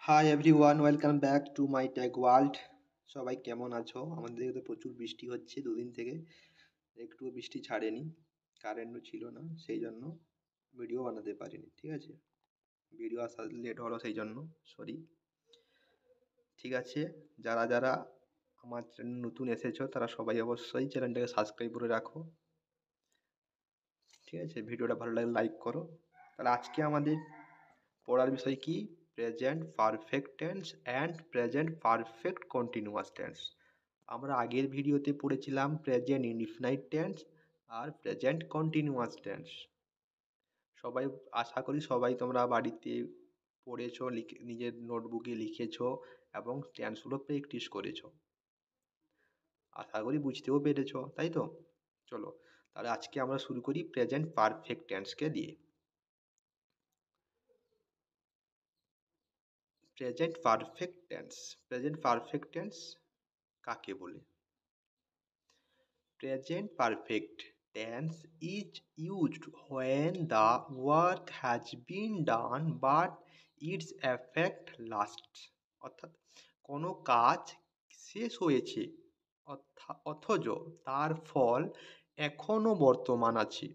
High everyone, welcome back to my tech world. সবাই কেমন আছো? আমাদের দিকে তো প্রচুর বৃষ্টি হচ্ছে দুদিন থেকে, একটুও বৃষ্টি ছাড়েনি। কারেন্টও ছিল না, সেই জন্য ভিডিও বানাতে পারিনি। ঠিক আছে, ভিডিও আসা লেট হলো সেই জন্য সরি। ঠিক আছে, যারা যারা আমার চ্যানেল নতুন এসেছো তারা সবাই অবশ্যই চ্যানেলটাকে সাবস্ক্রাইব করে রাখো। ঠিক আছে, ভিডিওটা ভালো লাগলে লাইক করো। তাহলে আজকে আমাদের পড়ার বিষয় কি? Present perfect tense and present perfect continuous tense. আমরা আগের ভিডিওতে পড়েছিলাম প্রেজেন্ট ইনডিফিনাইট টেন্স আর প্রেজেন্ট কন্টিনিউয়াস টেন্স। সবাই, আশা করি সবাই তোমরা বাড়িতে পড়েছো, লিখে নিজের নোটবুকে লিখেছো এবং টেন্সগুলো প্র্যাকটিস করেছো। আশা করি বুঝতেও পেরেছো, তাই তো? চলো তাহলে আজকে আমরা শুরু করি প্রেজেন্ট পারফেক্ট টেন্সকে দিয়ে। Present perfect tense, present perfect tense কাকে বলে? Present perfect tense is used when the work has been done but its effect lasts. অর্থাৎ কোনো কাজ শেষ হয়েছে অথচ তার ফল এখনো বর্তমান আছে,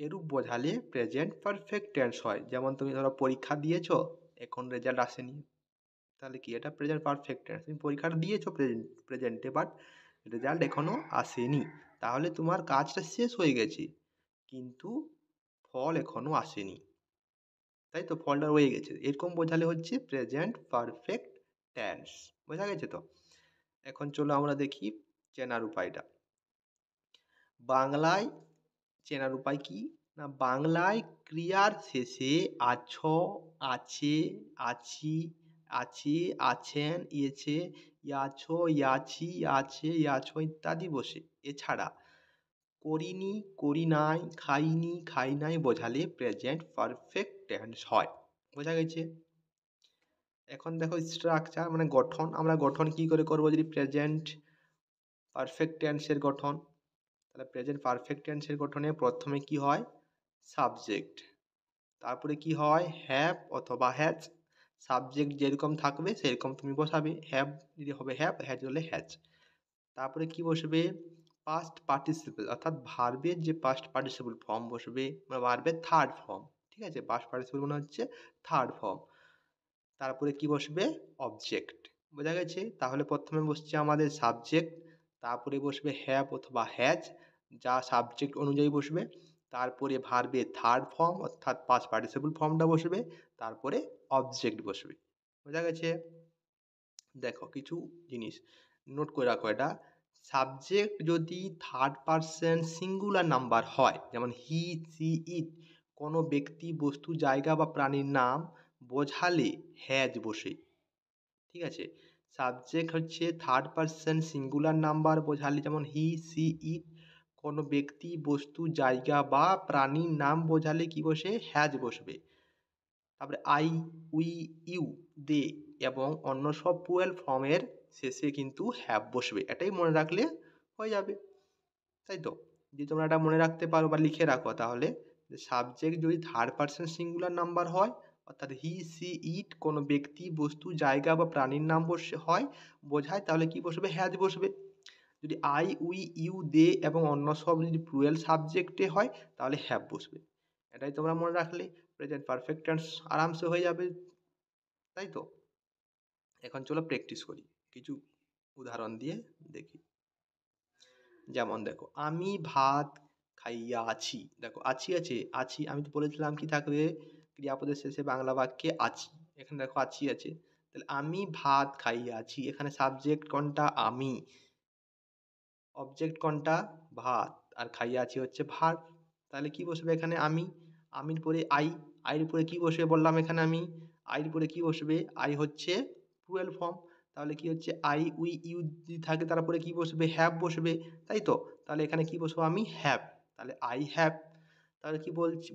এরূপ বোঝালে প্রেজেন্ট পারফেক্ট টেন্স হয়। যেমন তুমি ধরো পরীক্ষা দিয়েছো, এখন রেজাল্ট আসেনি, তাহলে কি এটা প্রেজেন্ট পারফেক্ট টেন্স? তুমি পরীক্ষাটা দিয়েছো প্রেজেন্টে, বাট রেজাল্ট এখনো আসেনি, তাহলে তোমার কাজটা শেষ হয়ে গেছে কিন্তু ফল এখনো আসেনি, তাই তো? ফলটা রয়ে গেছে, এরকম বোঝালে হচ্ছে প্রেজেন্ট পারফেক্ট টেন্স। বোঝা গেছে তো? এখন চলো আমরা দেখি চেনার উপায়টা। বাংলায় চেনার উপায় কি না, বাংলায় ক্রিয়ার শেষে আছো, আছে, আছি, আছে, আছেন, ইয়েছে, ইয়াছো, ইয়াছি, আছে, ইয়াছো ইত্যাদি বসে। এছাড়া করিনি, করি নাই, খাইনি, খাই নাই বোঝালে প্রেজেন্ট পারফেক্ট টেন্স হয়। বোঝা গেছে? এখন দেখো স্ট্রাকচার মানে গঠন। আমরা গঠন কি করে করবো যদি প্রেজেন্ট পারফেক্ট টেন্সের গঠন? তাহলে প্রেজেন্ট পারফেক্ট টেন্সের গঠনে প্রথমে কি হয়? সাবজেক্ট, তারপরে কি হয়? হ্যাভ অথবা হ্যাজ। সাবজেক্ট যেরকম থাকবে সেরকম তুমি বসাবে, হ্যাভ যদি হবে হ্যাভ, হ্যাজ হলে হ্যাজ। তারপরে কি বসবে? পাস্ট পার্টিসিপল, অর্থাৎ ভার্বের যে পাস্ট পার্টিসিপল ফর্ম বসবে, মানে ভার্বের থার্ড ফর্ম। ঠিক আছে, পাস্ট পার্টিসিপল মানে হচ্ছে থার্ড ফর্ম। তারপরে কি বসবে? অবজেক্ট। বোঝা গেছে? তাহলে প্রথমে বসছে আমাদের সাবজেক্ট, তারপরে বসবে হ্যাভ অথবা হ্যাজ, যা সাবজেক্ট অনুযায়ী বসবে। তারপরে ভার্বের থার্ড ফর্ম অর্থাৎ পাস্ট পার্টিসিপল ফর্মটা বসবে, তারপরে অবজেক্ট বসবে। বোঝা গেছে? দেখো কিছু জিনিস নোট করে রাখো এটা। সাবজেক্ট যদি থার্ড পারসন সিঙ্গুলার নাম্বার হয়, যেমন হি, সি, ইট, কোনো ব্যক্তি, বস্তু, জায়গা বা প্রাণীর নাম বোঝালে হ্যাজ বসে। ঠিক আছে, সাবজেক্ট হচ্ছে থার্ড পারসন সিঙ্গুলার নাম্বার বোঝালে, যেমন হি, সি, ইট, কোনো ব্যক্তি, বস্তু, জায়গা বা প্রাণীর নাম বোঝালে কি বসে? হ্যাজ বসবে। তারপরে আই, উই, ইউ, দে এবং অন্য সব প্লুরাল ফর্মের শেষে কিন্তু হ্যাভ বসবে। এটাই মনে রাখলে হয়ে যাবে, তাই তো? যদি তোমরা এটা মনে রাখতে পারো বা লিখে রাখো, তাহলে সাবজেক্ট যদি থার্ড পারসন সিঙ্গুলার নাম্বার হয়, অর্থাৎ হি, সি, ইট, কোনো ব্যক্তি, বস্তু, জায়গা বা প্রাণীর নাম বসে হয় বোঝায়, তাহলে কি বসবে? হ্যাজ বসবে। যদি আই, উই, ইউ, দে এবং অন্য সব যদি প্লুরাল সাবজেক্টে হয় তাহলে হ্যাভ বসবে। এটাই তোমরা মনে রাখলে প্রেজেন্ট পারফেক্ট টেন্স আরামসে হয়ে যাবে, তাই তো? এখন চলো প্র্যাকটিস করি কিছু উদাহরণ দিয়ে দেখি। যেমন দেখো, আমি ভাত খাইয়া আছি। দেখো আছি আছে, আছি আমি তো বলেছিলাম কি থাকবে ক্রিয়াপদের শেষে বাংলা বাক্যে? আছি। এখানে দেখো আছি আছে, তাহলে আমি ভাত খাইয়া আছি, এখানে সাবজেক্ট কোনটা? আমি। অবজেক্ট কোনটা? ভাত। আর খাইয়া আছি হচ্ছে ভার্ব। তাহলে কি বসবে এখানে? আমি। আমির পরে আই, আইয়ের পরে কি বসবে বললাম এখানে? আমি। আইয়ের পরে কি বসবে? আই হচ্ছে প্লুরাল ফর্ম, তাহলে কি হচ্ছে? আই, উই, ইউ যদি থাকে তারপরে কি বসবে? হ্যাভ বসবে, তাই তো? তাহলে এখানে কি বসবো? আমি হ্যাভ, তাহলে আই হ্যাভ। তাহলে কি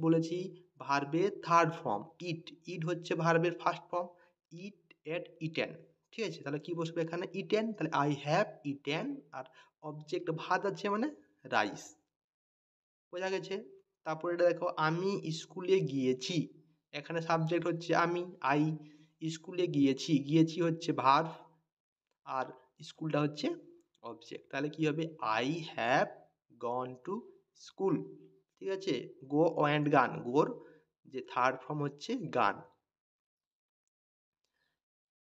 বলেছি? ভার্বের থার্ড ফর্ম ইট, ইট হচ্ছে ভার্বের first form, eat, ate, eaten. ঠিক আছে, তাহলে কি বসবে এখানে? ইটেন, তাহলে আই হ্যাভ ইটেন। আর অবজেক্ট ভাত আছে মানে রাইস। বোঝা গেছে? তারপরে এটা দেখো, আমি স্কুলে গিয়েছি, এখানে সাবজেক্ট হচ্ছে আমি, আই। স্কুলে গিয়েছি, গিয়েছি হচ্ছে ভার্ব আর স্কুলটা হচ্ছে অবজেক্ট। তাহলে কি হবে? I have gone to school. ঠিক আছে? গো ওয়েন্ট গান, গোর যে থার্ড ফর্ম হচ্ছে গান।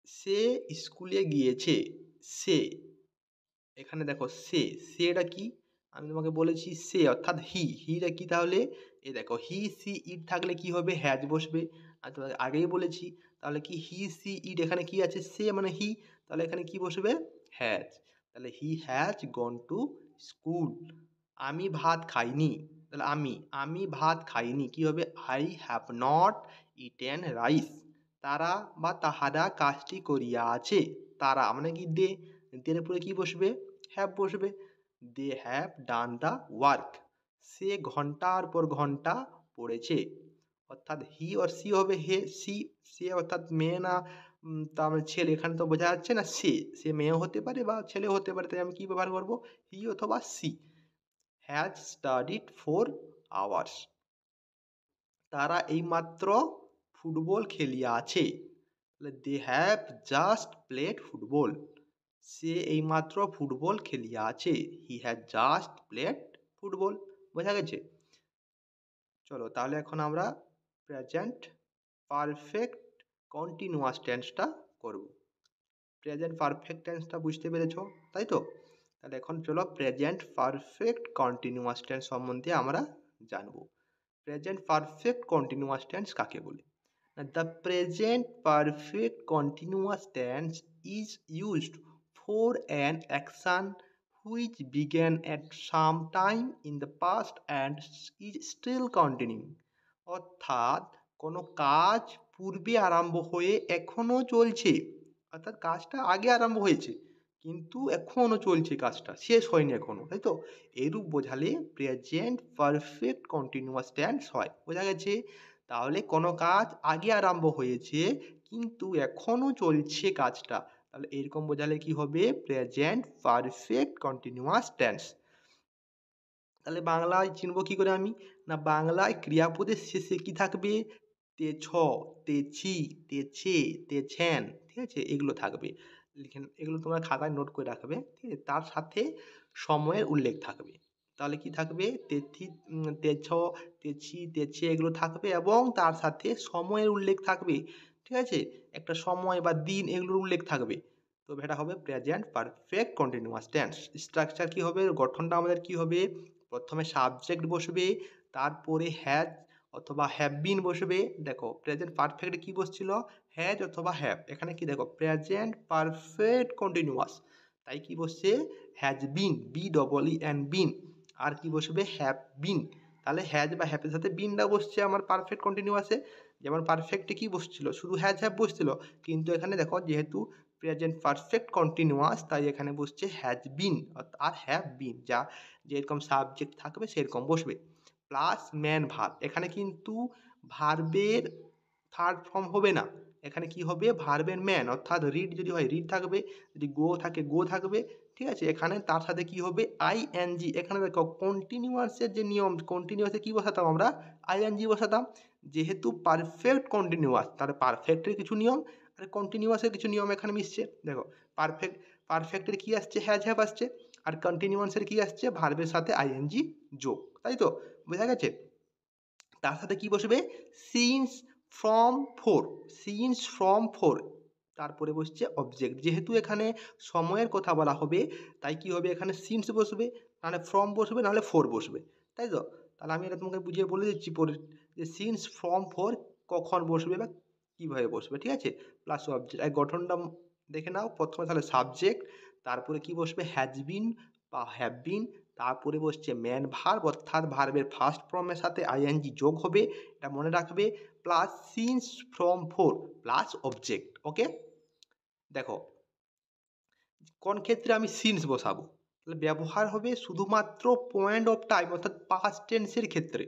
সে স্কুলে গিয়েছে, সে এখানে দেখো সেটা কি? আমি তোমাকে বলেছি সে অর্থাৎ হিটা কি তাহলে? এই দেখো হি সি ইট থাকলে কি হবে? হ্যাজ বসবে। আর তোমাকে আগেই বলেছি তাহলে কি হি সি ইট এখানে কি আছে? সে মানে হি, তাহলে এখানে কি বসবে? হ্যাজ। তাহলে he has gone to school. আমি ভাত খাইনি, তাহলে আমি ভাত খাইনি কি হবে? I have not eaten rice. তারা বা তাহারা কাজটি করিয়া আছে, তারা মানে কি দে, দের পরে কি বসবে? হ্যাভ বসবে। They have done the work. সে ঘন্টার পর ঘন্টা পড়েছে, অর্থাৎ হি অর সি হবে হে সি। সে অর্থাৎ মেয়ে না তার মানে ছেলে, এখানে তো বোঝা যাচ্ছে না সে মেয়েও হতে পারে বা ছেলেও হতে পারে, তাই আমি কি ব্যবহার করবো? হি অথবা সি। Has studied 4 hours। তারা এইমাত্র ফুটবল খেলিয়া আছে, তাহলে they have just played football. সে এইমাত্র ফুটবল খেলিয়া আছে, he has just played football. বোঝা গেছে? চলো তাহলে এখন আমরা প্রেজেন্ট পারফেক্ট কন্টিনিউয়াস টেন্সটা করব। প্রেজেন্ট পারফেক্ট টেন্সটা বুঝতে পেরেছো, তাই তো? তাহলে এখন চলো প্রেজেন্ট পারফেক্ট কন্টিনিউয়াস টেন্স সম্বন্ধে আমরা জানবো। প্রেজেন্ট পারফেক্ট কন্টিনিউয়াস টেন্স কাকে বলে? The present perfect continuous tense is used for an action which began at some time in the past and is still continuing। অর্থাৎ কোনো কাজ পূর্বে আরম্ভ হয়ে এখনো চলছে, অর্থাৎ কাজটা আগে আরম্ভ হয়েছে কিন্তু এখনো চলছে, কাজটা শেষ হয়নি এখনো, তাই তো? এরূপ বোঝালে প্রেজেন্ট পারফেক্ট কন্টিনিউয়াস টেন্স হয়। বোঝা গেছে? তাহলে কোনো কাজ আগে আরম্ভ হয়েছে কিন্তু এখনো চলছে কাজটা, তাহলে এরকম বোঝালে কি হবে? Present perfect continuous tense. তাহলে বাংলায় চিনবো কি করে আমি? না বাংলায় ক্রিয়াপদের শেষে কি থাকবে? তেছ, তেছি, তেছে, তেছেন, ঠিক আছে? এগুলো থাকবে। লিখেন এগুলো, তোমরা খাতায় নোট করে রাখবে, ঠিক আছে? তার সাথে সময়ের উল্লেখ থাকবে। তাহলে কি থাকবে? তেথি, তেছ, তেছি, তেছে এগুলো থাকবে এবং তার সাথে সময়ের উল্লেখ থাকবে, ঠিক আছে? একটা সময় বা দিন এগুলোর উল্লেখ থাকবে। তো এটা হবে present perfect continuous tense. Structure কি হবে? গঠনটা আমাদের কি হবে? প্রথমে সাবজেক্ট বসবে, তারপরে হ্যাজ অথবা হ্যাভ বিন বসবে। দেখো প্রেজেন্ট পারফেক্ট কি বসছিল? হ্যাজ অথবা হ্যাভ। এখানে কি দেখো প্রেজেন্ট পারফেক্ট কন্টিনিউয়াস, তাই কি বসছে? Has been, B double E N been. আর কি বসবে? Have been. তাহলে হ্যাজ বা হ্যাভের সাথে বিনটা বসছে আমার পারফেক্ট কন্টিনিউয়াসে। যেমন পারফেক্টে কি বসছিল? শুধু হ্যাজ হ্যাভ বসছিল, কিন্তু এখানে দেখো যেহেতু প্রেজেন্ট পারফেক্ট কন্টিনিউয়াস তাই এখানে বসছে has bin R have been, যা যেরকম সাবজেক্ট থাকবে সেরকম বসবে। প্লাস ম্যান ভার্ব, এখানে কিন্তু ভার্বের থার্ড ফর্ম হবে না, এখানে কি হবে? ভার্বের ম্যান, অর্থাৎ রিড যদি হয় রিড থাকবে, যদি গো থাকে গো থাকবে, ঠিক আছে? এখানে তার সাথে কি হবে? আইএনজি। এখানে দেখো কন্টিনিউয়াসের যে নিয়ম, কন্টিনিউয়াসে কি বসাতাম আমরা? আইএনজি বসাতাম। যেহেতু পারফেক্ট কন্টিনিউয়াস, তাহলে পারফেক্টের কিছু নিয়ম আর কন্টিনিউয়াসের কিছু নিয়ম এখানে মিশছে। দেখো পারফেক্টের কি আসছে? হ্যাজ হ্যাভ আসছে। আর কন্টিনিউয়াসের কি আসছে? ভার্বের সাথে আইএনজি যোগ, তাই তো? বোঝা গেছে? তার সাথে কি বসবে? Since from four, since from four, তারপরে বসছে অবজেক্ট। যেহেতু এখানে সময়ের কথা বলা হবে তাই কি হবে? এখানে সিন্স বসবে, নাহলে ফ্রম বসবে, নাহলে ফোর বসবে, তাই তো? তাহলে আমি এটা তোমাকে বুঝিয়ে বলে দিচ্ছি পরে, যে সিন্স ফ্রম ফোর কখন বসবে বা কীভাবে বসবে, ঠিক আছে? Plus object. এই গঠনটা দেখে নাও। প্রথমে তাহলে সাবজেক্ট, তারপরে কি বসবে? হ্যাজ বিন বা হ্যাভ বিন, তারপরে বসছে ম্যান ভার্ব, অর্থাৎ ভার্বের ফার্স্ট ফর্মের সাথে আইএনজি যোগ হবে, এটা মনে রাখবে। Plus since from four plus object. Okay, দেখো কোন ক্ষেত্রে আমি সিন্স বসাবো? তাহলে ব্যবহার হবে শুধুমাত্র পয়েন্ট অফ টাইম অর্থাৎ পাস্ট টেন্সের ক্ষেত্রে।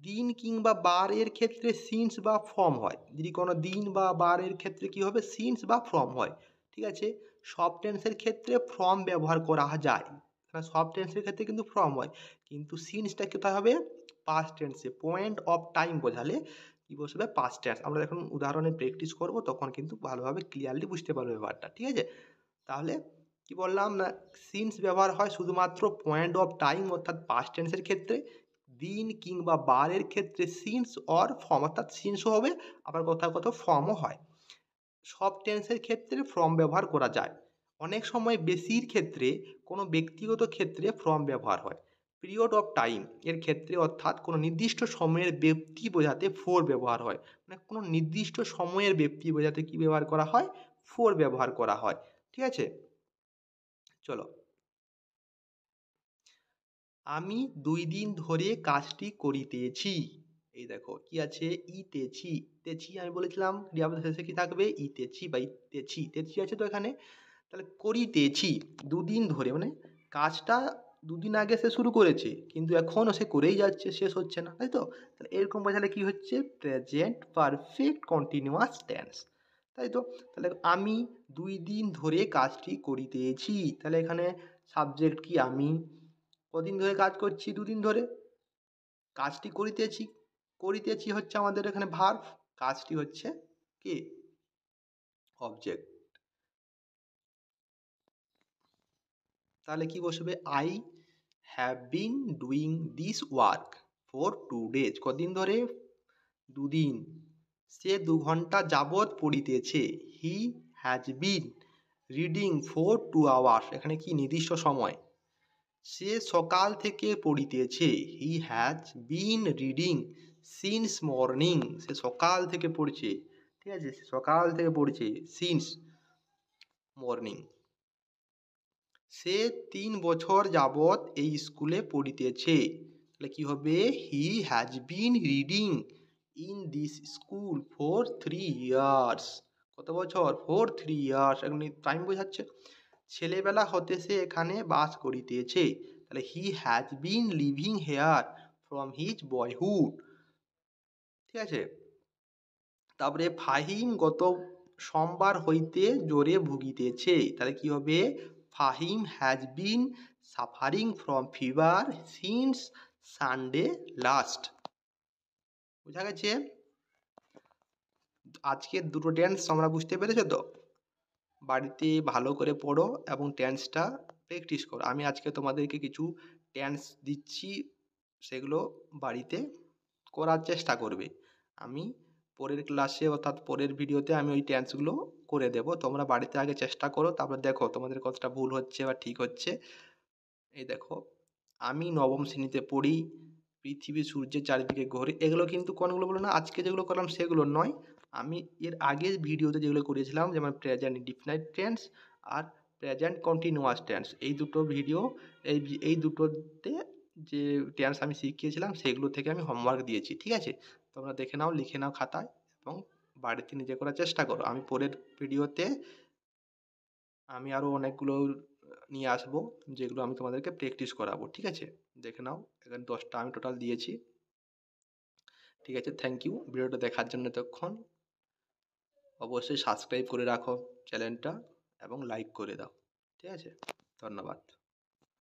দিন কিংবা বারের ক্ষেত্রে সিন্স বা ফ্রম হয়। যদি কোনো দিন বা বারের ক্ষেত্রে কি হবে? সিন্স বা ফ্রম হয়, ঠিক আছে? সব টেন্সের ক্ষেত্রে ফ্রম ব্যবহার করা যায়, কারণ সব টেন্সের ক্ষেত্রে কিন্তু ফ্রম হয়, কিন্তু সিন্সটা কোথায় হবে? পাস্ট টেন্সে। পয়েন্ট অফ টাইম বোঝালে কি বসবে পাস্ট টেন্স। আমরা যখন উদাহরণে প্র্যাকটিস করব তখন কিন্তু ভালোভাবে ক্লিয়ারলি বুঝতে পারবে ব্যাপারটা, ঠিক আছে? তাহলে কি বললাম না, সিন্স ব্যবহার হয় শুধুমাত্র পয়েন্ট অফ টাইম অর্থাৎ পাস্ট টেন্সের ক্ষেত্রে, দিন কিংবা বারের ক্ষেত্রে সিন্স অর ফর্ম অর্থাৎ সিন্সও হবে, আবার কোথাও কোথাও ফর্মও হয়। সব টেন্সের ক্ষেত্রে ফ্রম ব্যবহার করা যায়। অনেক সময় বেশির ক্ষেত্রে কোনো ব্যক্তিগত ক্ষেত্রে ফ্রম ব্যবহার হয়। পিরিয়ড অফ টাইম এর ক্ষেত্রে অর্থাৎ কোনো নির্দিষ্ট সময়ের ব্যক্তি বোঝাতে ফোর ব্যবহার হয়। মানে কোনো নির্দিষ্ট সময়ের ব্যক্তি বোঝাতে কি ব্যবহার করা হয়? ফোর ব্যবহার করা হয়, ঠিক আছে? চলো, আমি 2 দিন ধরে কাজটি করিতেছি। এই দেখো কি আছে? ইতেছি। তেছি আমি বলেছিলাম ক্রিয়াপদের শেষে কি থাকবে? ইতেছি বা ইতেছি। তেছি আছে তো এখানে। তাহলে করিতেছি 2 দিন ধরে, মানে কাজটা 2 দিন আগে সে শুরু করেছে কিন্তু এখনও সে করেই যাচ্ছে, শেষ হচ্ছে না, তাই তো? তাহলে এরকম বোঝালে কি হচ্ছে? প্রেজেন্ট পারফেক্ট কন্টিনিউয়াস টেন্স, তাই তো? তাহলে আমি 2 দিন ধরে কাজটি করিতেছি, তাহলে এখানে সাবজেক্ট কি? আমি। কদিন ধরে কাজ করছি? 2 দিন ধরে। কাজটি করিতেছি, করিতেছি হচ্ছে আমাদের এখানে ভার্ব, কাজটি হচ্ছে কি? অবজেক্ট। তাহলে কি বসবে? I have been doing this work for 2 days. কদিন ধরে? 2 দিন। সে 2 ঘন্টা যাবৎ পড়িতেছে। He has been reading for 2 hours. এখানে কি? নির্দিষ্ট সময়। সে সকাল থেকে পড়িতেছে। He has been reading since morning. সে সকাল থেকে পড়ছে, ঠিক আছে? সে সকাল থেকে পড়ছে সিন্স মর্নিং। সে 3 বছর যাবৎ এই স্কুলে পড়িতেছে। তাহলে কি হবে? হি has been reading in this school for 3 years. কত বছর? For 3 years. এখন টাইম বোঝাচ্ছে। ছেলেবেলা হতে সে এখানে বাস করিতেছে। তাহলে হি has been living here from his boyhood, ঠিক আছে? তারপরে ফাহিম গত সোমবার হইতে জ্বরে ভুগিতেছে। তাহলে কি হবে? Fahim has been suffering from fever since Sunday last. বুঝা গেছে? আজকের দুটো টেন্স তোমরা বুঝতে পেরেছো তো? বাড়িতে ভালো করে পড়ো এবং টেন্সটা প্র্যাকটিস করো। আমি আজকে তোমাদেরকে কিছু টেন্স দিচ্ছি, সেগুলো বাড়িতে করার চেষ্টা করবে। আমি পরের ক্লাসে অর্থাৎ পরের ভিডিওতে আমি ওই টেন্সগুলো করে দেব। তোমরা বাড়িতে আগে চেষ্টা করো, তারপর দেখো তোমাদের কতটা ভুল হচ্ছে বা ঠিক হচ্ছে। এই দেখো, আমি নবম শ্রেণীতে পড়ি, পৃথিবী সূর্যের চারিদিকে ঘোরে। এগুলো কিন্তু কোনগুলো বলো না, আজকে যেগুলো করলাম সেগুলো নয়। আমি এর আগের ভিডিওতে যেগুলো করেছিলাম, যেমন প্রেজেন্ট ইনডিফিনাইট টেন্স আর প্রেজেন্ট কন্টিনিউয়াস টেন্স, এই দুটো ভিডিও, এই দুটোতে যে টেন্স আমি শিখিয়েছিলাম সেগুলো থেকে আমি হোমওয়ার্ক দিয়েছি, ঠিক আছে? তোমরা দেখে নাও, লিখে নাও খাতায় এবং বাড়িতে নিজে করার চেষ্টা করো। আমি পরের ভিডিওতে আমি আরও অনেকগুলো নিয়ে আসবো, যেগুলো আমি তোমাদেরকে প্র্যাকটিস করাবো, ঠিক আছে? দেখে নাও, এখানে 10টা আমি টোটাল দিয়েছি, ঠিক আছে? থ্যাংক ইউ ভিডিওটা দেখার জন্য। এতক্ষণ অবশ্যই সাবস্ক্রাইব করে রাখো চ্যানেলটা এবং লাইক করে দাও, ঠিক আছে? ধন্যবাদ।